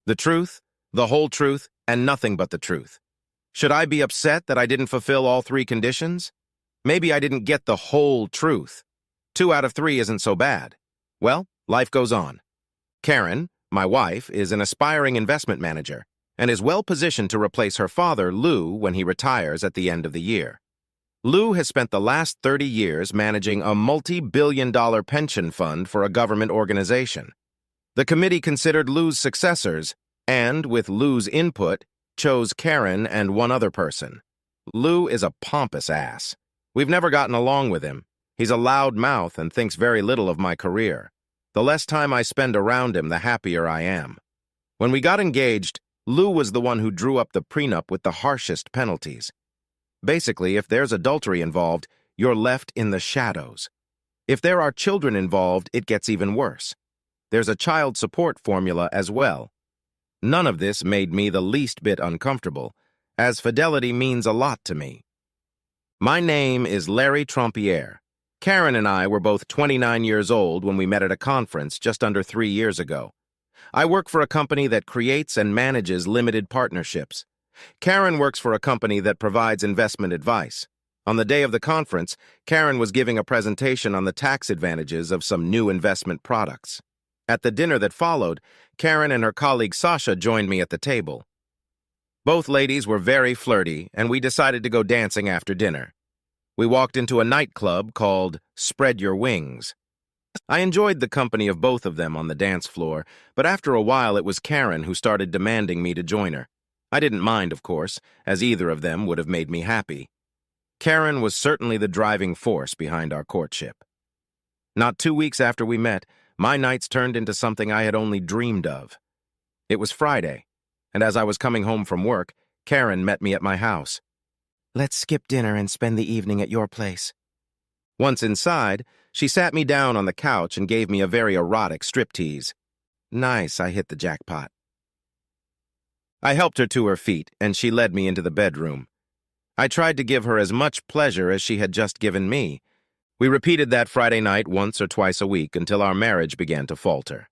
The truth, the whole truth, and nothing but the truth. Should I be upset that I didn't fulfill all three conditions? Maybe I didn't get the whole truth. 2 out of 3 isn't so bad. Well, life goes on. Karen, my wife, is an aspiring investment manager and is well positioned to replace her father, Lou, when he retires at the end of the year. Lou has spent the last 30 years managing a multi-billion-dollar pension fund for a government organization. The committee considered Lou's successors and, with Lou's input, chose Karen and one other person. Lou is a pompous ass. We've never gotten along with him. He's a loud mouth and thinks very little of my career. The less time I spend around him, the happier I am. When we got engaged, Lou was the one who drew up the prenup with the harshest penalties. Basically, if there's adultery involved, you're left in the shadows. If there are children involved, it gets even worse. There's a child support formula as well. None of this made me the least bit uncomfortable, as fidelity means a lot to me. My name is Larry Trompier. Karen and I were both 29 years old when we met at a conference just under 3 years ago. I work for a company that creates and manages limited partnerships. Karen works for a company that provides investment advice. On the day of the conference, Karen was giving a presentation on the tax advantages of some new investment products. At the dinner that followed, Karen and her colleague Sasha joined me at the table. Both ladies were very flirty, and we decided to go dancing after dinner. We walked into a nightclub called Spread Your Wings. I enjoyed the company of both of them on the dance floor, but after a while it was Karen who started demanding me to join her. I didn't mind, of course, as either of them would have made me happy. Karen was certainly the driving force behind our courtship. Not 2 weeks after we met, my nights turned into something I had only dreamed of. It was Friday, and as I was coming home from work, Karen met me at my house. "Let's skip dinner and spend the evening at your place." Once inside, she sat me down on the couch and gave me a very erotic striptease. Nice, I hit the jackpot. I helped her to her feet, and she led me into the bedroom. I tried to give her as much pleasure as she had just given me. We repeated that Friday night once or twice a week until our marriage began to falter.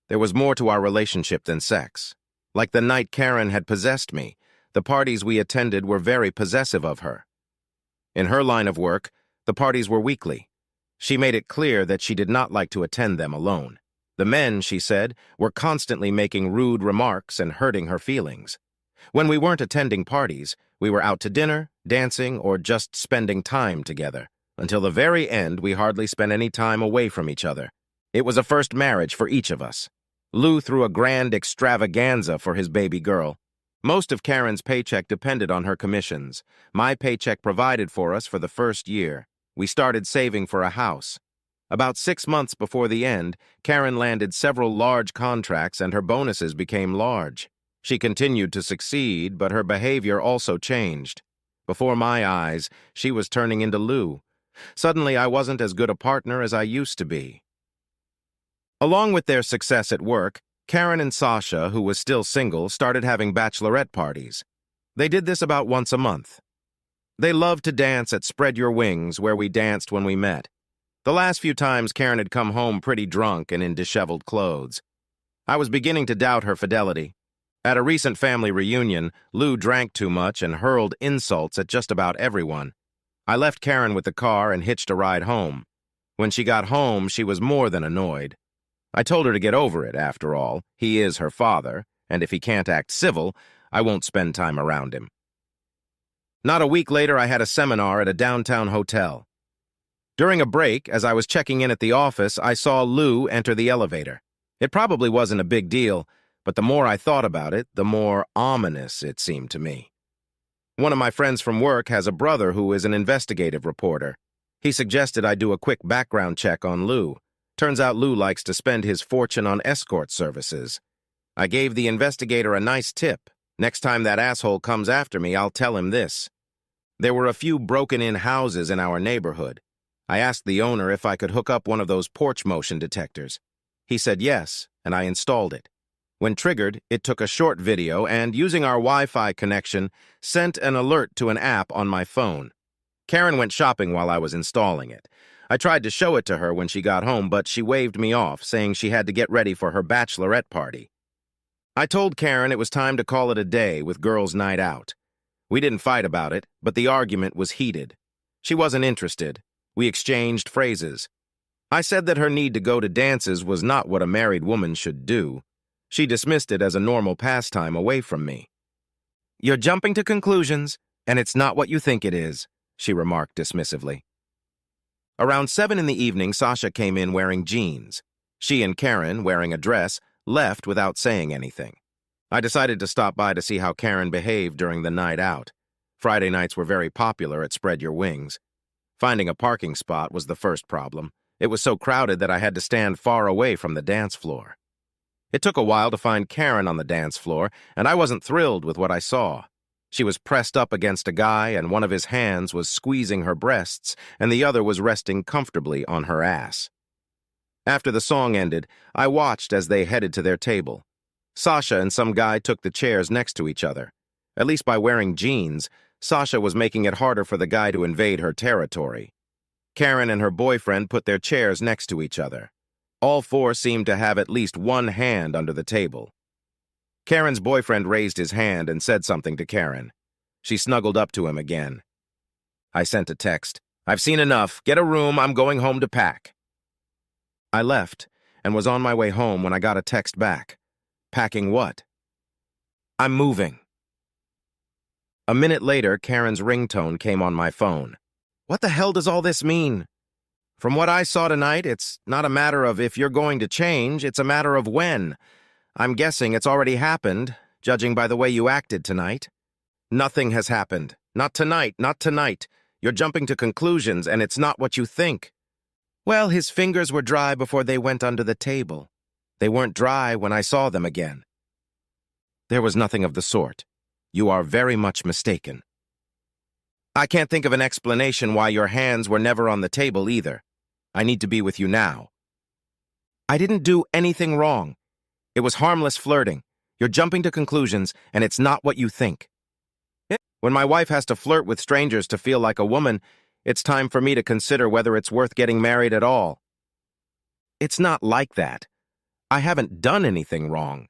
There was more to our relationship than sex. Like the night Karen had possessed me, the parties we attended were very possessive of her. In her line of work, the parties were weekly. She made it clear that she did not like to attend them alone. The men, she said, were constantly making rude remarks and hurting her feelings. When we weren't attending parties, we were out to dinner, dancing, or just spending time together. Until the very end, we hardly spent any time away from each other. It was a first marriage for each of us. Lou threw a grand extravaganza for his baby girl. Most of Karen's paycheck depended on her commissions. My paycheck provided for us for the first year. We started saving for a house. About 6 months before the end, Karen landed several large contracts and her bonuses became large. She continued to succeed, but her behavior also changed. Before my eyes, she was turning into Lou. Suddenly, I wasn't as good a partner as I used to be. Along with their success at work, Karen and Sasha, who was still single, started having bachelorette parties. They did this about once a month. They loved to dance at Spread Your Wings, where we danced when we met. The last few times Karen had come home pretty drunk and in disheveled clothes. I was beginning to doubt her fidelity. At a recent family reunion, Lou drank too much and hurled insults at just about everyone. I left Karen with the car and hitched a ride home. When she got home, she was more than annoyed. I told her to get over it, after all. He is her father, and if he can't act civil, I won't spend time around him. Not a week later, I had a seminar at a downtown hotel. During a break, as I was checking in at the office, I saw Lou enter the elevator. It probably wasn't a big deal, but the more I thought about it, the more ominous it seemed to me. One of my friends from work has a brother who is an investigative reporter. He suggested I do a quick background check on Lou. Turns out Lou likes to spend his fortune on escort services. I gave the investigator a nice tip. Next time that asshole comes after me, I'll tell him this. There were a few broken-in houses in our neighborhood. I asked the owner if I could hook up one of those porch motion detectors. He said yes, and I installed it. When triggered, it took a short video and, using our Wi-Fi connection, sent an alert to an app on my phone. Karen went shopping while I was installing it. I tried to show it to her when she got home, but she waved me off, saying she had to get ready for her bachelorette party. I told Karen it was time to call it a day with girls' night out. We didn't fight about it, but the argument was heated. She wasn't interested. We exchanged phrases. I said that her need to go to dances was not what a married woman should do. She dismissed it as a normal pastime away from me. "You're jumping to conclusions, and it's not what you think it is," she remarked dismissively. Around 7 in the evening, Sasha came in wearing jeans. She and Karen, wearing a dress, left without saying anything. I decided to stop by to see how Karen behaved during the night out. Friday nights were very popular at Spread Your Wings. Finding a parking spot was the first problem. It was so crowded that I had to stand far away from the dance floor. It took a while to find Karen on the dance floor, and I wasn't thrilled with what I saw. She was pressed up against a guy, and one of his hands was squeezing her breasts, and the other was resting comfortably on her ass. After the song ended, I watched as they headed to their table. Sasha and some guy took the chairs next to each other. At least by wearing jeans, Sasha was making it harder for the guy to invade her territory. Karen and her boyfriend put their chairs next to each other. All four seemed to have at least one hand under the table. Karen's boyfriend raised his hand and said something to Karen. She snuggled up to him again. I sent a text. "I've seen enough. Get a room. I'm going home to pack." I left and was on my way home when I got a text back. Packing what? "I'm moving." A minute later, Karen's ringtone came on my phone. What the hell does all this mean? From what I saw tonight, it's not a matter of if you're going to change, it's a matter of when. I'm guessing it's already happened, judging by the way you acted tonight. Nothing has happened. Not tonight, not tonight. You're jumping to conclusions, and it's not what you think. Well, his fingers were dry before they went under the table. They weren't dry when I saw them again. There was nothing of the sort. You are very much mistaken. I can't think of an explanation why your hands were never on the table either. I need to be with you now. I didn't do anything wrong. It was harmless flirting. You're jumping to conclusions, and it's not what you think. When my wife has to flirt with strangers to feel like a woman, it's time for me to consider whether it's worth getting married at all. It's not like that. I haven't done anything wrong.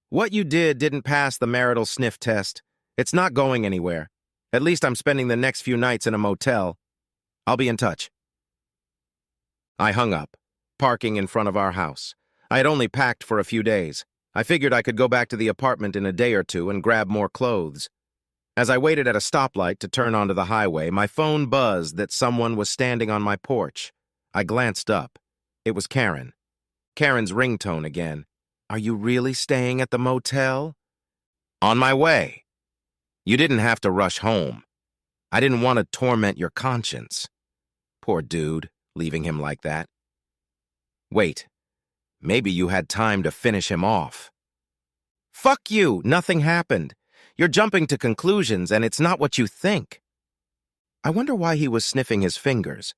What you did didn't pass the marital sniff test. It's not going anywhere. At least I'm spending the next few nights in a motel. I'll be in touch. I hung up, parking in front of our house. I had only packed for a few days. I figured I could go back to the apartment in a day or two and grab more clothes. As I waited at a stoplight to turn onto the highway, my phone buzzed that someone was standing on my porch. I glanced up. It was Karen. Karen's ringtone again. "Are you really staying at the motel?" "On my way." "You didn't have to rush home. I didn't want to torment your conscience." Poor dude, leaving him like that. Wait, maybe you had time to finish him off. Fuck you, nothing happened. You're jumping to conclusions, and it's not what you think. I wonder why he was sniffing his fingers.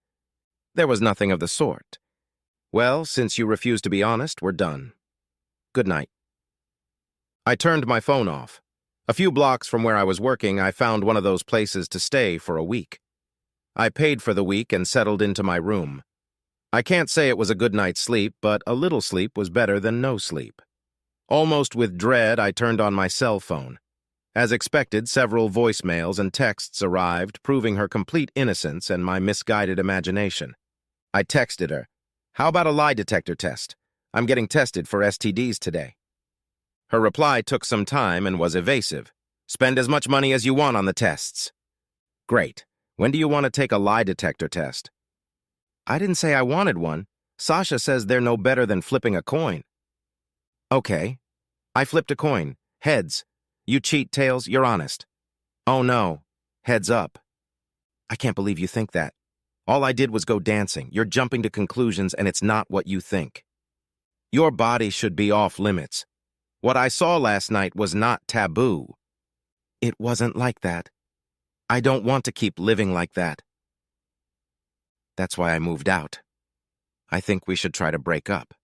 There was nothing of the sort. Well, since you refuse to be honest, we're done. Good night. I turned my phone off. A few blocks from where I was working, I found one of those places to stay for a week. I paid for the week and settled into my room. I can't say it was a good night's sleep, but a little sleep was better than no sleep. Almost with dread, I turned on my cell phone. As expected, several voicemails and texts arrived, proving her complete innocence and my misguided imagination. I texted her, "How about a lie detector test? I'm getting tested for STDs today." Her reply took some time and was evasive. "Spend as much money as you want on the tests." Great. When do you want to take a lie detector test? I didn't say I wanted one. Sasha says they're no better than flipping a coin. Okay. I flipped a coin. Heads. You cheat, tails, you're honest. Oh no. Heads up. I can't believe you think that. All I did was go dancing. You're jumping to conclusions and it's not what you think. Your body should be off limits. What I saw last night was not taboo. It wasn't like that. I don't want to keep living like that. That's why I moved out. I think we should try to break up.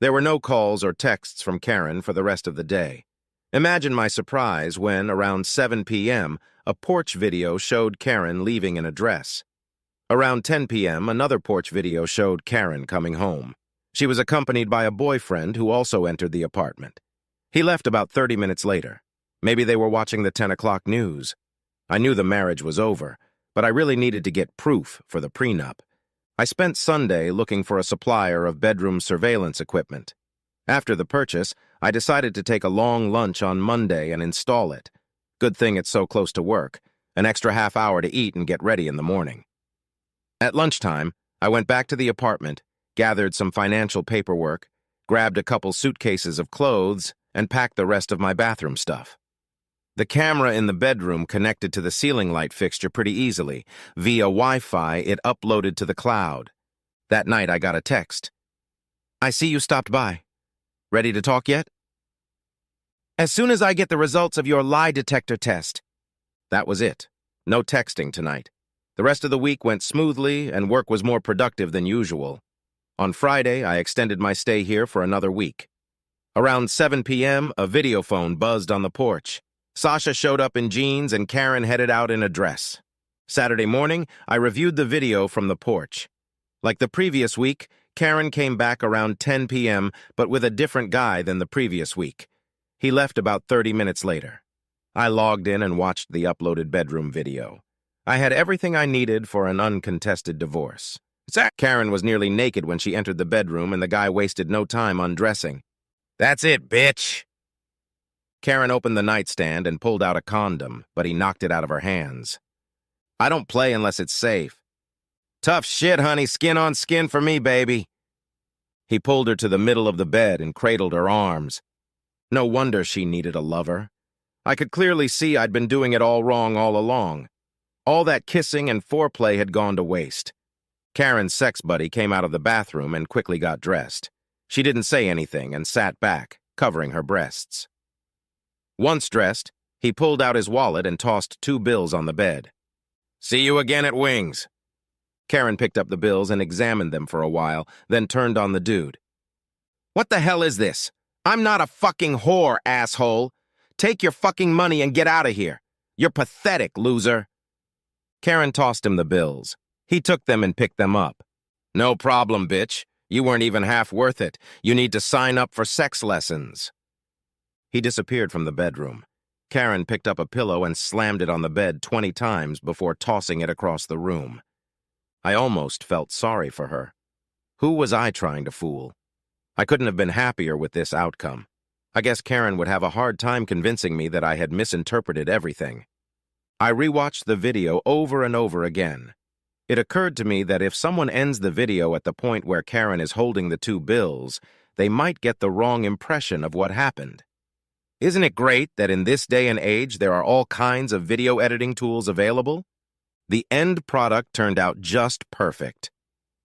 There were no calls or texts from Karen for the rest of the day. Imagine my surprise when, around 7 p.m., a porch video showed Karen leaving in a dress. Around 10 p.m., another porch video showed Karen coming home. She was accompanied by a boyfriend who also entered the apartment. He left about 30 minutes later. Maybe they were watching the 10 o'clock news. I knew the marriage was over, but I really needed to get proof for the prenup. I spent Sunday looking for a supplier of bedroom surveillance equipment. After the purchase, I decided to take a long lunch on Monday and install it. Good thing it's so close to work, an extra half hour to eat and get ready in the morning. At lunchtime, I went back to the apartment, gathered some financial paperwork, grabbed a couple suitcases of clothes, and packed the rest of my bathroom stuff. The camera in the bedroom connected to the ceiling light fixture pretty easily. Via Wi-Fi, it uploaded to the cloud. That night, I got a text. "I see you stopped by. Ready to talk yet?" "As soon as I get the results of your lie detector test." That was it. No texting tonight. The rest of the week went smoothly, and work was more productive than usual. On Friday, I extended my stay here for another week. Around 7 p.m., a video phone buzzed on the porch. Sasha showed up in jeans and Karen headed out in a dress. Saturday morning, I reviewed the video from the porch. Like the previous week, Karen came back around 10 p.m., but with a different guy than the previous week. He left about 30 minutes later. I logged in and watched the uploaded bedroom video. I had everything I needed for an uncontested divorce. Karen was nearly naked when she entered the bedroom, and the guy wasted no time undressing. "That's it, bitch." Karen opened the nightstand and pulled out a condom, but he knocked it out of her hands. "I don't play unless it's safe." "Tough shit, honey, skin on skin for me, baby." He pulled her to the middle of the bed and cradled her arms. No wonder she needed a lover. I could clearly see I'd been doing it all wrong all along. All that kissing and foreplay had gone to waste. Karen's sex buddy came out of the bathroom and quickly got dressed. She didn't say anything and sat back, covering her breasts. Once dressed, he pulled out his wallet and tossed 2 bills on the bed. "See you again at Wings." Karen picked up the bills and examined them for a while, then turned on the dude. "What the hell is this? I'm not a fucking whore, asshole. Take your fucking money and get out of here. You're pathetic, loser." Karen tossed him the bills. He took them and picked them up. "No problem, bitch. You weren't even half worth it. You need to sign up for sex lessons." He disappeared from the bedroom. Karen picked up a pillow and slammed it on the bed 20 times before tossing it across the room. I almost felt sorry for her. Who was I trying to fool? I couldn't have been happier with this outcome. I guess Karen would have a hard time convincing me that I had misinterpreted everything. I rewatched the video over and over again. It occurred to me that if someone ends the video at the point where Karen is holding the 2 bills, they might get the wrong impression of what happened. Isn't it great that in this day and age there are all kinds of video editing tools available? The end product turned out just perfect.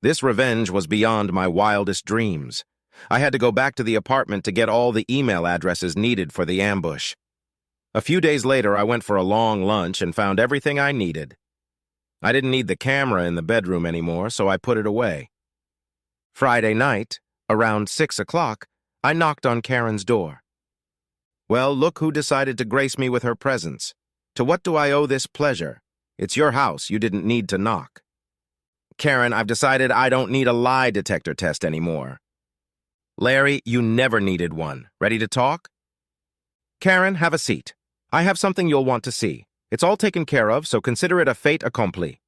This revenge was beyond my wildest dreams. I had to go back to the apartment to get all the email addresses needed for the ambush. A few days later, I went for a long lunch and found everything I needed. I didn't need the camera in the bedroom anymore, so I put it away. Friday night, around 6 o'clock, I knocked on Karen's door. "Well, look who decided to grace me with her presence. To what do I owe this pleasure? It's your house, you didn't need to knock." "Karen, I've decided I don't need a lie detector test anymore." "Larry, you never needed one. Ready to talk?" "Karen, have a seat. I have something you'll want to see. It's all taken care of, so consider it a fait accompli.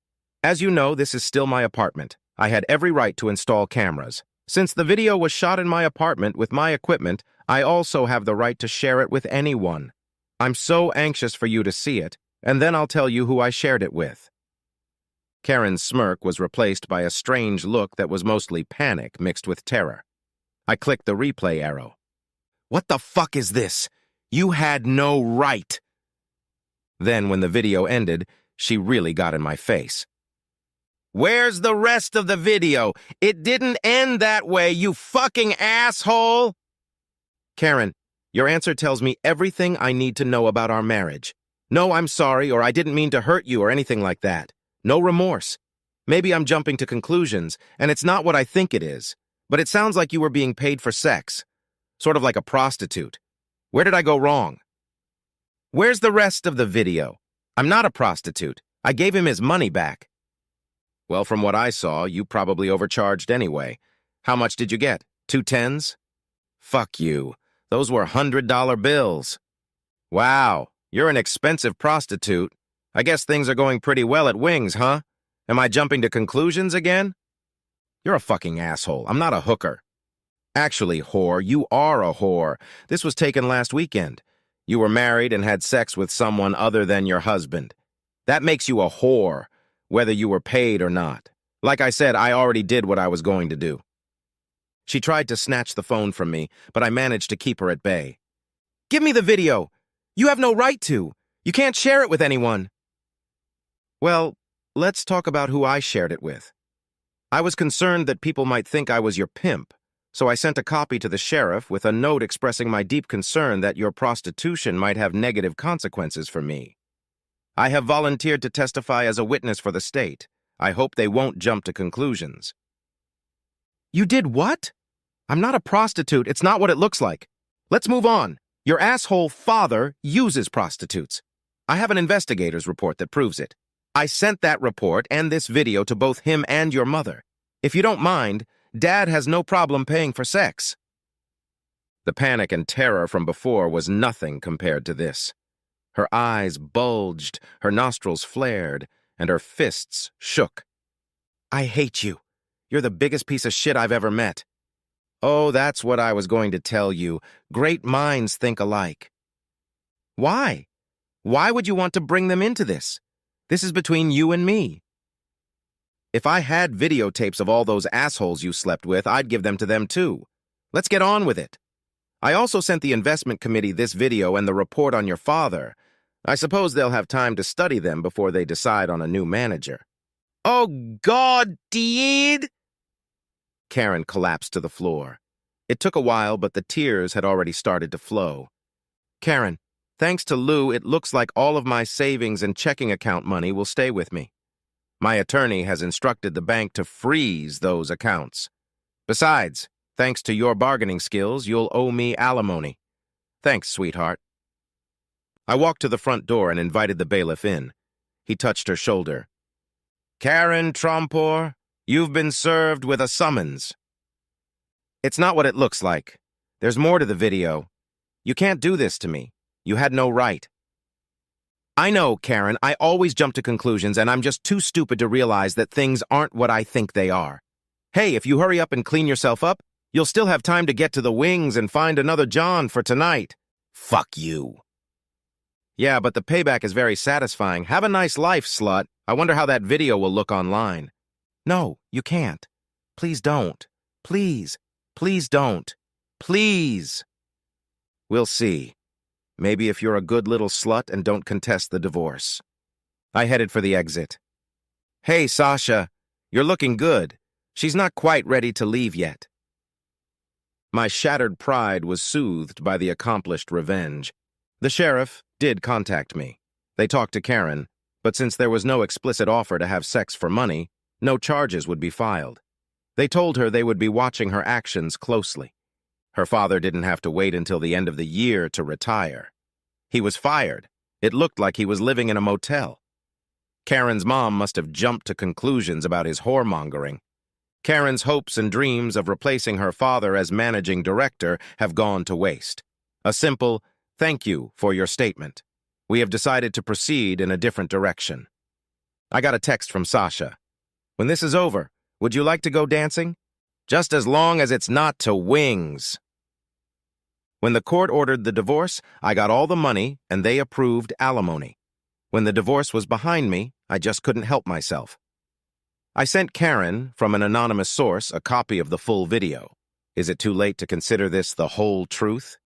As you know, this is still my apartment. I had every right to install cameras. Since the video was shot in my apartment with my equipment, I also have the right to share it with anyone. I'm so anxious for you to see it, and then I'll tell you who I shared it with." Karen's smirk was replaced by a strange look that was mostly panic mixed with terror. I clicked the replay arrow. "What the fuck is this? You had no right." Then, when the video ended, she really got in my face. "Where's the rest of the video? It didn't end that way, you fucking asshole!" "Karen, your answer tells me everything I need to know about our marriage. No, I'm sorry, or I didn't mean to hurt you or anything like that. No remorse. Maybe I'm jumping to conclusions, and it's not what I think it is. But it sounds like you were being paid for sex. Sort of like a prostitute. Where did I go wrong?" "Where's the rest of the video? I'm not a prostitute. I gave him his money back." "Well, from what I saw, you probably overcharged anyway. How much did you get? 2 tens? Fuck you. Those were $100 bills. Wow, you're an expensive prostitute. I guess things are going pretty well at Wings, huh? Am I jumping to conclusions again? You're a fucking asshole. I'm not a hooker. Actually, whore, you are a whore. This was taken last weekend. You were married and had sex with someone other than your husband. That makes you a whore, whether you were paid or not. Like I said, I already did what I was going to do. She tried to snatch the phone from me, but I managed to keep her at bay. Give me the video. You have no right to. You can't share it with anyone. Well, let's talk about who I shared it with. I was concerned that people might think I was your pimp, so I sent a copy to the sheriff with a note expressing my deep concern that your prostitution might have negative consequences for me. I have volunteered to testify as a witness for the state. I hope they won't jump to conclusions. You did what? I'm not a prostitute. It's not what it looks like. Let's move on. Your asshole father uses prostitutes. I have an investigator's report that proves it. I sent that report and this video to both him and your mother. If you don't mind, Dad has no problem paying for sex. The panic and terror from before was nothing compared to this. Her eyes bulged, her nostrils flared, and her fists shook. I hate you. You're the biggest piece of shit I've ever met. Oh, that's what I was going to tell you. Great minds think alike. Why? Why would you want to bring them into this? This is between you and me. If I had videotapes of all those assholes you slept with, I'd give them to them too. Let's get on with it. I also sent the investment committee this video and the report on your father. I suppose they'll have time to study them before they decide on a new manager. Oh, God, did? Karen collapsed to the floor. It took a while, but the tears had already started to flow. Karen, thanks to Lou, it looks like all of my savings and checking account money will stay with me. My attorney has instructed the bank to freeze those accounts. Besides, thanks to your bargaining skills, you'll owe me alimony. Thanks, sweetheart. I walked to the front door and invited the bailiff in. He touched her shoulder. Karen Trompor, you've been served with a summons. It's not what it looks like. There's more to the video. You can't do this to me. You had no right. I know, Karen, I always jump to conclusions, and I'm just too stupid to realize that things aren't what I think they are. Hey, if you hurry up and clean yourself up, you'll still have time to get to the Wings and find another John for tonight. Fuck you. Yeah, but the payback is very satisfying. Have a nice life, slut. I wonder how that video will look online. No, you can't. Please don't. Please. Please don't. Please. We'll see. Maybe if you're a good little slut and don't contest the divorce. I headed for the exit. Hey, Sasha, you're looking good. She's not quite ready to leave yet. My shattered pride was soothed by the accomplished revenge. The sheriff did contact me. They talked to Karen, but since there was no explicit offer to have sex for money, no charges would be filed. They told her they would be watching her actions closely. Her father didn't have to wait until the end of the year to retire. He was fired. It looked like he was living in a motel. Karen's mom must have jumped to conclusions about his whoremongering. Karen's hopes and dreams of replacing her father as managing director have gone to waste. A simple, thank you for your statement. We have decided to proceed in a different direction. I got a text from Sasha. When this is over, would you like to go dancing? Just as long as it's not to Wings. When the court ordered the divorce, I got all the money and they approved alimony. When the divorce was behind me, I just couldn't help myself. I sent Karen, from an anonymous source, a copy of the full video. Is it too late to consider this the whole truth?